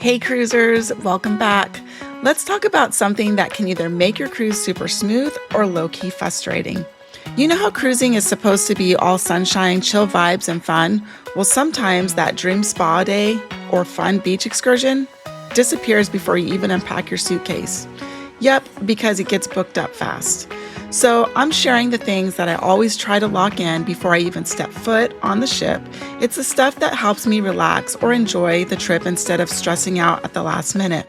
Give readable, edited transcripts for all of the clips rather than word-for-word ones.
Hey cruisers, welcome back. Let's talk about something that can either make your cruise super smooth or low-key frustrating. You know how cruising is supposed to be all sunshine, chill vibes, and fun? Well, sometimes that dream spa day or fun beach excursion disappears before you even unpack your suitcase. Yep, because it gets booked up fast. So I'm sharing the things that I always try to lock in before I even step foot on the ship. It's the stuff that helps me relax or enjoy the trip instead of stressing out at the last minute.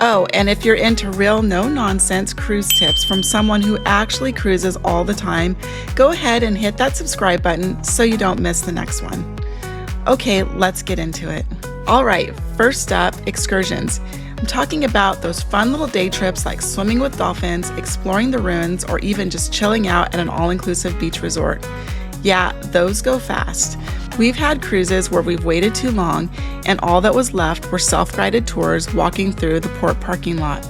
Oh, and if you're into real no-nonsense cruise tips from someone who actually cruises all the time, go ahead and hit that subscribe button so you don't miss the next one. Okay, let's get into it. All right, first up, excursions. I'm talking about those fun little day trips like swimming with dolphins, exploring the ruins, or even just chilling out at an all-inclusive beach resort. Yeah, those go fast. We've had cruises where we've waited too long and all that was left were self-guided tours walking through the port parking lot.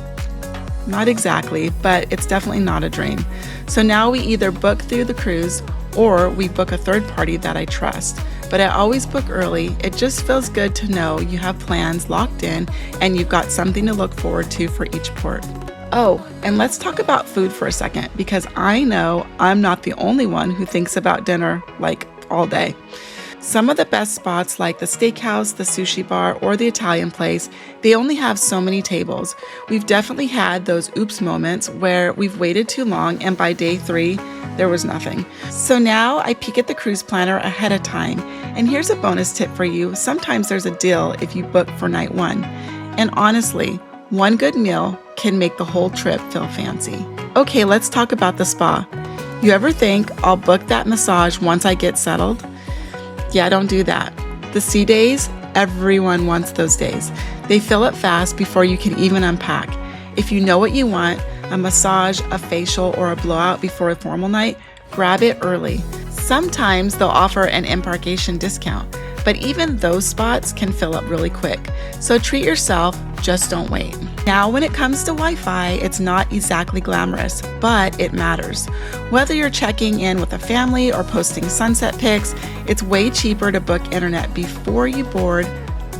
Not exactly, but it's definitely not a dream. So now we either book through the cruise or we book a third party that I trust. But I always book early. It just feels good to know you have plans locked in and you've got something to look forward to for each port. Oh, and let's talk about food for a second, because I know I'm not the only one who thinks about dinner like all day. Some of the best spots like the steakhouse, the sushi bar, or the Italian place, they only have so many tables. We've definitely had those oops moments where we've waited too long and by day 3, there was nothing. So now I peek at the cruise planner ahead of time. And here's a bonus tip for you. Sometimes there's a deal if you book for night 1. And honestly, one good meal can make the whole trip feel fancy. Okay, let's talk about the spa. You ever think I'll book that massage once I get settled? Yeah, don't do that. The sea days, everyone wants those days. They fill up fast before you can even unpack. If you know what you want, a massage, a facial, or a blowout before a formal night, grab it early. Sometimes they'll offer an embarkation discount, but even those spots can fill up really quick. So treat yourself, just don't wait. Now, when it comes to Wi-Fi, it's not exactly glamorous, but it matters. Whether you're checking in with a family or posting sunset pics, it's way cheaper to book internet before you board.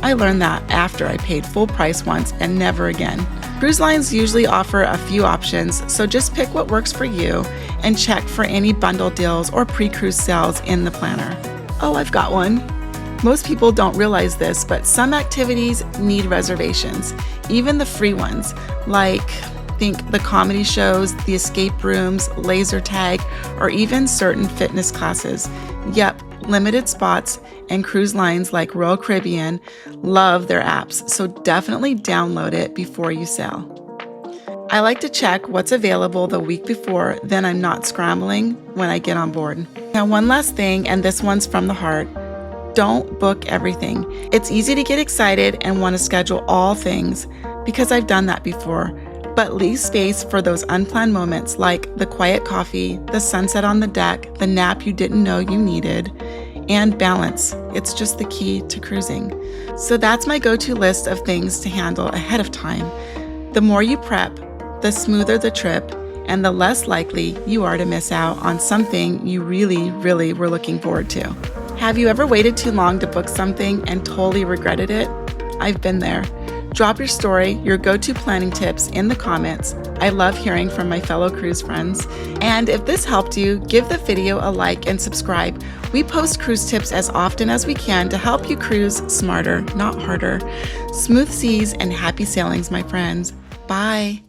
I learned that after I paid full price once and never again. Cruise lines usually offer a few options, so just pick what works for you and check for any bundle deals or pre-cruise sales in the planner. Oh, I've got one. Most people don't realize this, but some activities need reservations, even the free ones, like think the comedy shows, the escape rooms, laser tag, or even certain fitness classes. Yep, limited spots, and cruise lines like Royal Caribbean love their apps, so definitely download it before you sail. I like to check what's available the week before, then I'm not scrambling when I get on board. Now, one last thing, and this one's from the heart. Don't book everything. It's easy to get excited and want to schedule all things, because I've done that before. But leave space for those unplanned moments like the quiet coffee, the sunset on the deck, the nap you didn't know you needed, and balance. It's just the key to cruising. So that's my go-to list of things to handle ahead of time. The more you prep, the smoother the trip, and the less likely you are to miss out on something you really, really were looking forward to. Have you ever waited too long to book something and totally regretted it? I've been there. Drop your story, your go-to planning tips in the comments. I love hearing from my fellow cruise friends. And if this helped you, give the video a like and subscribe. We post cruise tips as often as we can to help you cruise smarter, not harder. Smooth seas and happy sailings, my friends. Bye.